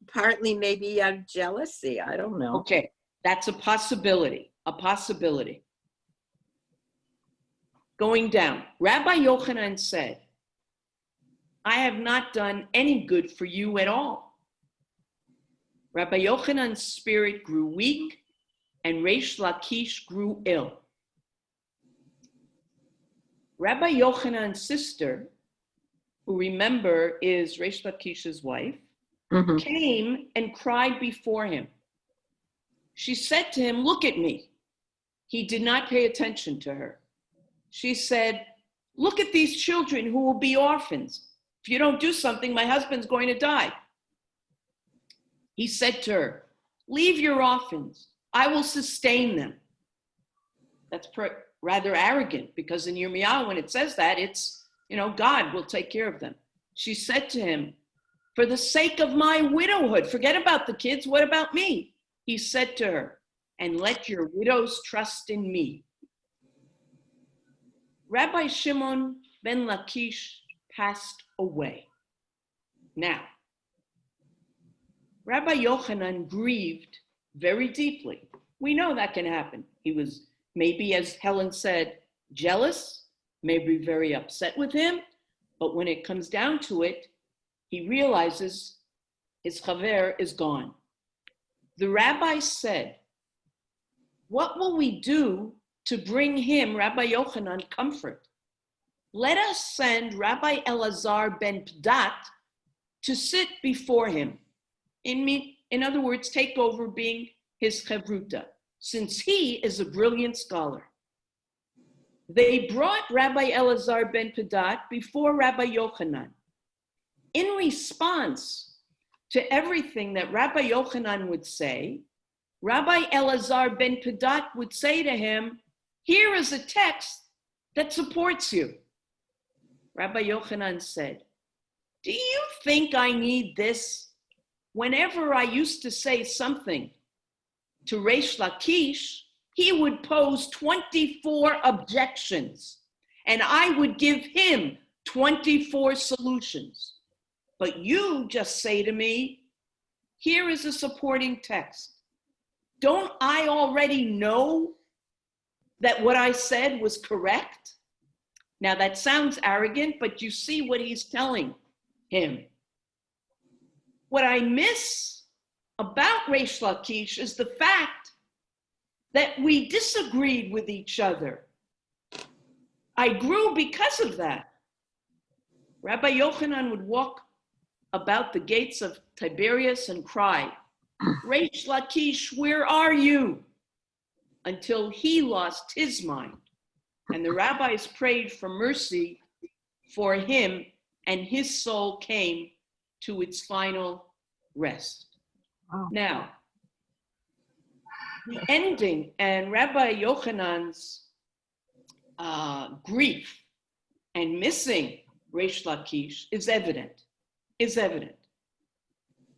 Partly maybe out of jealousy. I don't know. Okay, that's a possibility. A possibility. Going down. Rabbi Yochanan said, I have not done any good for you at all. Rabbi Yochanan's spirit grew weak, and Reish Lakish grew ill. Rabbi Yochanan's sister, who remember is Reish Lakish's wife, came and cried before him. She said to him, look at me. He did not pay attention to her. She said, Look at these children who will be orphans. If you don't do something, my husband's going to die. He said to her, leave your orphans. I will sustain them. That's rather arrogant, because in Yirmiyahu, when it says that, it's, God will take care of them. She said to him, for the sake of my widowhood, forget about the kids, what about me? He said to her, and let your widows trust in me. Rabbi Shimon ben Lakish passed away. Now, Rabbi Yochanan grieved very deeply. We know that can happen. He was maybe, as Helen said, jealous, maybe very upset with him, but when it comes down to it, he realizes his chaver is gone. The rabbi said, what will we do to bring him, Rabbi Yochanan, comfort? Let us send Rabbi Elazar ben Pdat to sit before him. In other words, take over being his chavruta, since he is a brilliant scholar. They brought Rabbi Elazar ben Pdat before Rabbi Yochanan. In response to everything that Rabbi Yochanan would say, Rabbi Elazar ben Pdat would say to him, here is a text that supports you. Rabbi Yochanan said, do you think I need this? Whenever I used to say something to Reish Lakish, he would pose 24 objections, and I would give him 24 solutions. But you just say to me, here is a supporting text. Don't I already know that what I said was correct? Now that sounds arrogant, but you see what he's telling him. What I miss about Reish Lakish is the fact that we disagreed with each other. I grew because of that. Rabbi Yochanan would walk about the gates of Tiberias and cry, Reish Lakish, where are you? Until he lost his mind. And the rabbis prayed for mercy for him, and his soul came to its final rest. Wow. Now, the ending and Rabbi Yochanan's grief and missing Reish Lakish is evident.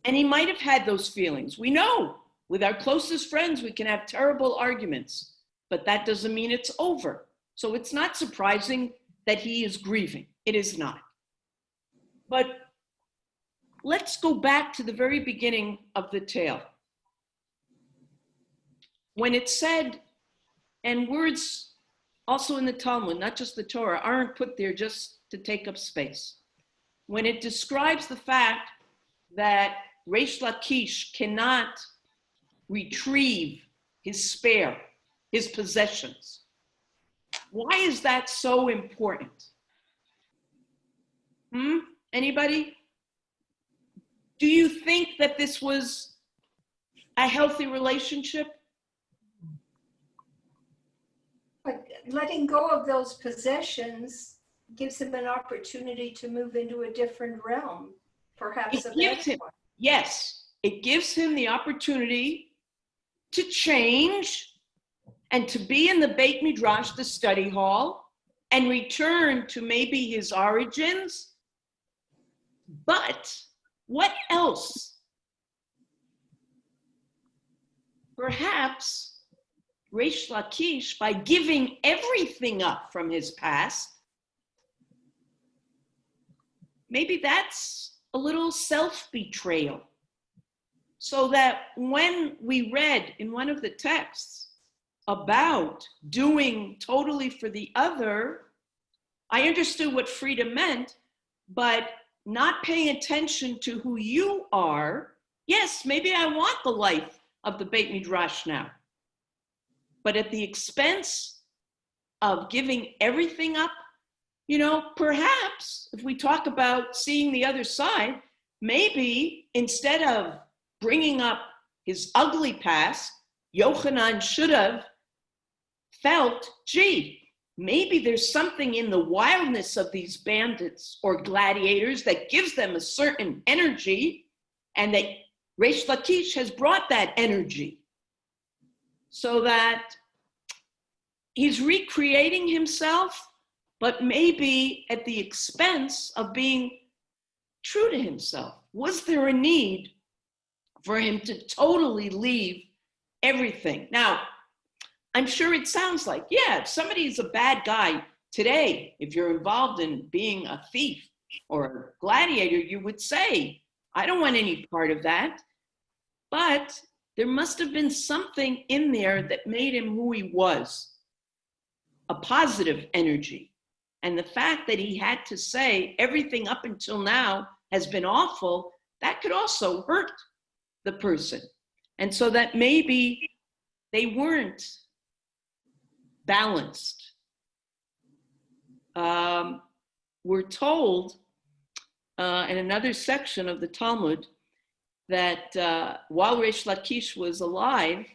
And he might have had those feelings. We know with our closest friends, we can have terrible arguments, but that doesn't mean it's over. So it's not surprising that he is grieving. It is not. But let's go back to the very beginning of the tale. When it said, and words also in the Talmud, not just the Torah, aren't put there just to take up space. When it describes the fact that Reish Lakish cannot retrieve his spare, his possessions. Why is that so important? Anybody? Do you think that this was a healthy relationship? But letting go of those possessions gives him an opportunity to move into a different realm, perhaps a better one. Yes, it gives him the opportunity to change and to be in the Beit Midrash, the study hall, and return to maybe his origins. But what else? Perhaps Reish Lakish, by giving everything up from his past, maybe that's a little self-betrayal. So that when we read in one of the texts about doing totally for the other, I understood what freedom meant, but not paying attention to who you are. Yes, maybe I want the life of the Beit Midrash now, but at the expense of giving everything up, perhaps if we talk about seeing the other side, maybe instead of bringing up his ugly past, Yochanan should have felt, gee, maybe there's something in the wildness of these bandits or gladiators that gives them a certain energy, and that Reish Lakish has brought that energy, so that he's recreating himself, but maybe at the expense of being true to himself. Was there a need for him to totally leave everything? Now, I'm sure it sounds like, yeah, if somebody's a bad guy today, if you're involved in being a thief or a gladiator, you would say, I don't want any part of that. But there must have been something in there that made him who he was, a positive energy. And the fact that he had to say everything up until now has been awful, that could also hurt the person. And so that maybe they weren't balanced. We're told in another section of the Talmud that while Reish Lakish was alive,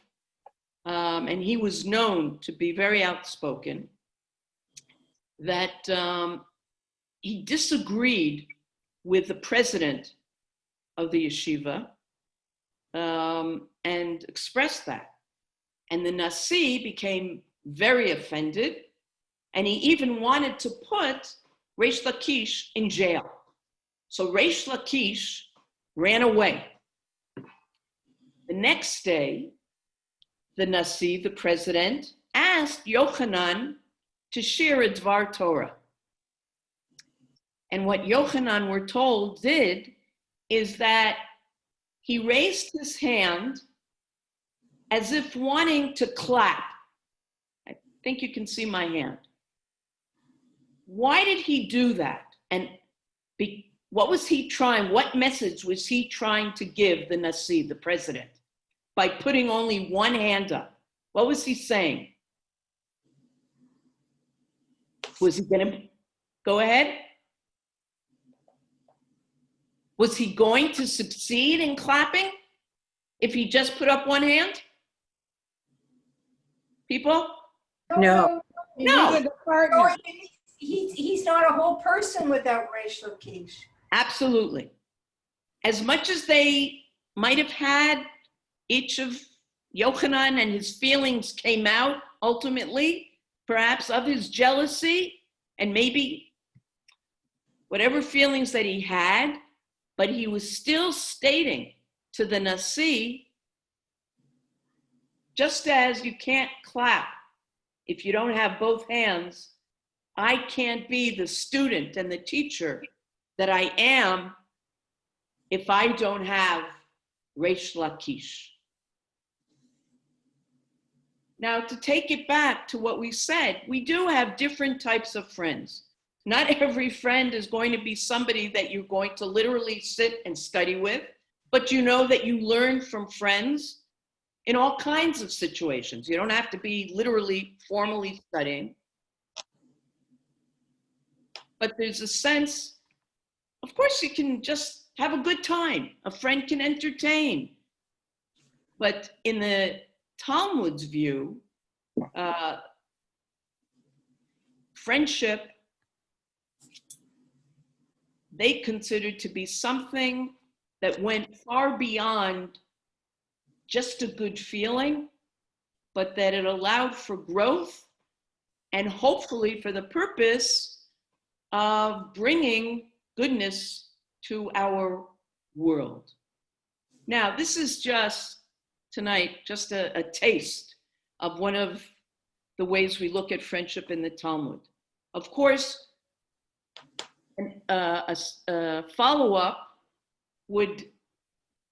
and he was known to be very outspoken, that he disagreed with the president of the yeshiva and expressed that. And the Nasi became very offended, and he even wanted to put Reish Lakish in jail. So Reish Lakish ran away. The next day, the Nasi, the president, asked Yochanan to share a Dvar Torah. And what Yochanan, we're told, did is that he raised his hand as if wanting to clap. I think you can see my hand. Why did he do that? And what was he trying, what message was he trying to give the Nasi, the president, by putting only one hand up? What was he saying? Was he going to go ahead? Was he going to succeed in clapping if he just put up one hand? People? No. No. He's not a whole person without Reish Lakish. Absolutely. As much as they might have had, each of Yochanan and his feelings came out ultimately, perhaps of his jealousy and maybe whatever feelings that he had, but he was still stating to the Nasi, just as you can't clap if you don't have both hands, I can't be the student and the teacher that I am if I don't have Reish Lakish. Now, to take it back to what we said, we do have different types of friends. Not every friend is going to be somebody that you're going to literally sit and study with, but you know that you learn from friends in all kinds of situations. You don't have to be literally formally studying. But there's a sense, of course, you can just have a good time. A friend can entertain. But in the Talmud's view, friendship, they considered to be something that went far beyond just a good feeling, but that it allowed for growth and hopefully for the purpose of bringing goodness to our world. Now, this is just tonight, just a taste of one of the ways we look at friendship in the Talmud. Of course, a follow-up would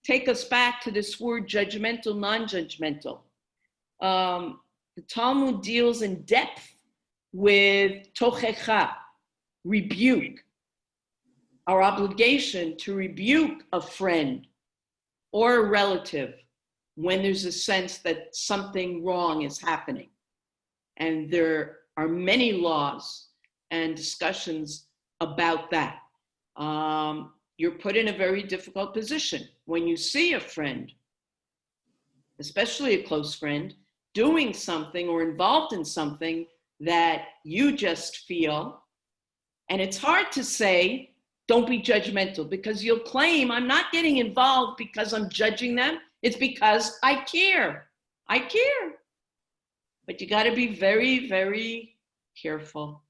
take us back to this word judgmental, non-judgmental. The Talmud deals in depth with tochecha, rebuke, our obligation to rebuke a friend or a relative when there's a sense that something wrong is happening. And there are many laws and discussions about that. You're put in a very difficult position when you see a friend, especially a close friend, doing something or involved in something that you just feel. And it's hard to say, don't be judgmental, because you'll claim I'm not getting involved because I'm judging them. It's because I care. I care. But you got to be very, very careful.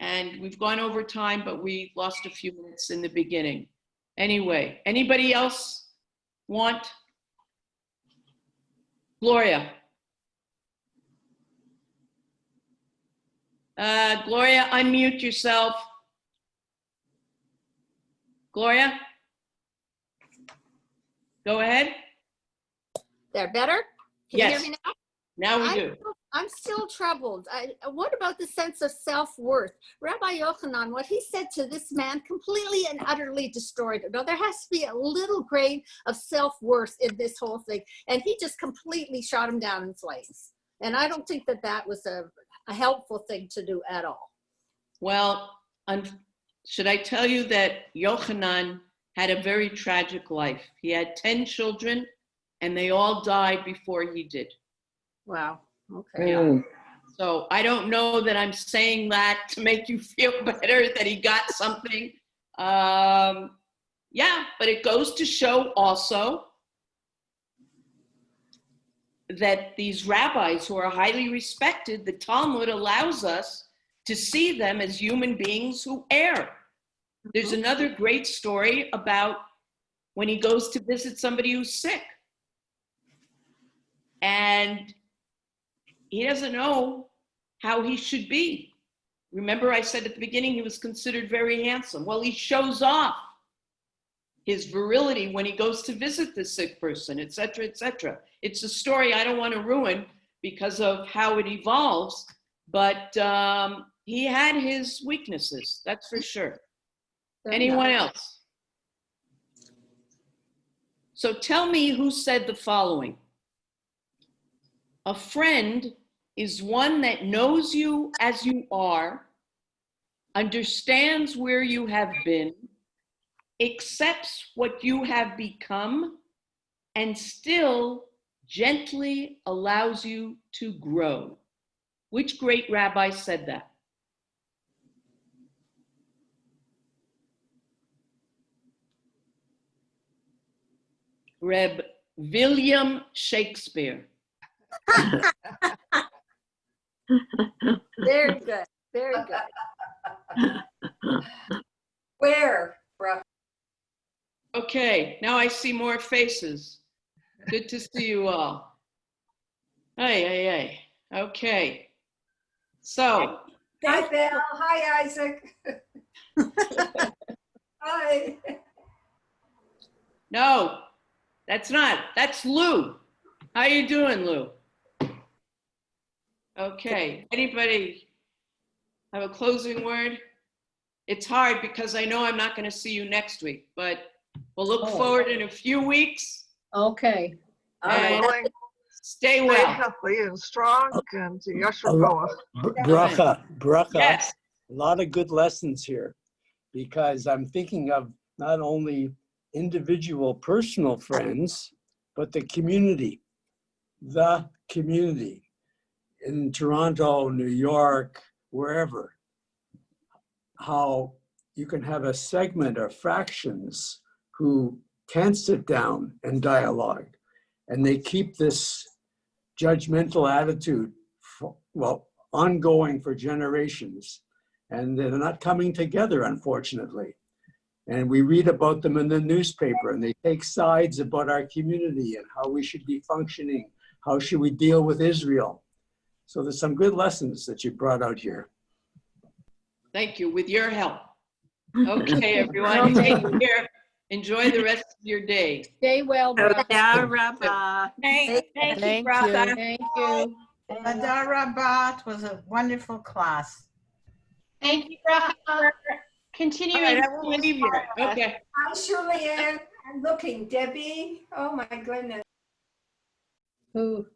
And we've gone over time, but we lost a few minutes in the beginning. Anyway, anybody else want? Gloria. Gloria, unmute yourself. Gloria? Go ahead. They're better? Can you hear me now? Now we do. I'm still troubled. What about the sense of self-worth? Rabbi Yochanan, what he said to this man completely and utterly destroyed it. Now, there has to be a little grain of self-worth in this whole thing. And he just completely shot him down in flames. And I don't think that that was a helpful thing to do at all. Well, should I tell you that Yochanan had a very tragic life? He had 10 children, and they all died before he did. Wow. Okay. Yeah. So I don't know that I'm saying that to make you feel better that he got something. Yeah, but it goes to show also that these rabbis who are highly respected, the Talmud allows us to see them as human beings who err. There's another great story about when he goes to visit somebody who's sick. And he doesn't know how he should be. Remember I said at the beginning he was considered very handsome. Well, he shows off his virility when he goes to visit the sick person, et cetera, et cetera. It's a story I don't want to ruin because of how it evolves, but he had his weaknesses, that's for sure. Anyone else? So tell me who said the following. A friend is one that knows you as you are, understands where you have been, accepts what you have become, and still gently allows you to grow. Which great rabbi said that? Reb William Shakespeare. Very good. Very good. Where, bro? Okay, now I see more faces. Good to see you all. Hey. Okay. So. Hi, Belle. Hi, Isaac. Hi. No, that's Lou. How you doing, Lou? Okay, anybody have a closing word? It's hard because I know I'm not going to see you next week, but we'll look forward in a few weeks. Okay. And Willing, stay stay well. healthy and strong, and Yashar Koach. Bracha. Yes. A lot of good lessons here, because I'm thinking of not only individual personal friends, but the community in Toronto, New York, wherever. How you can have a segment of fractions who can't sit down and dialogue, and they keep this judgmental attitude, ongoing for generations, and they're not coming together, unfortunately. And we read about them in the newspaper, and they take sides about our community and how we should be functioning, how should we deal with Israel. So there's some good lessons that you brought out here. Thank you, with your help. Okay, everyone, take care. Enjoy the rest of your day. Stay well, brother. Toda Rabbah. Thank you, Thank Bracha. you. Thank you. Adar Rabbah, it was a wonderful class. Thank you, Bracha, for All right, continuing. I won't leave you. Okay. Hi, Shirley Ann. I'm looking. Debbie. Oh, my goodness. Who?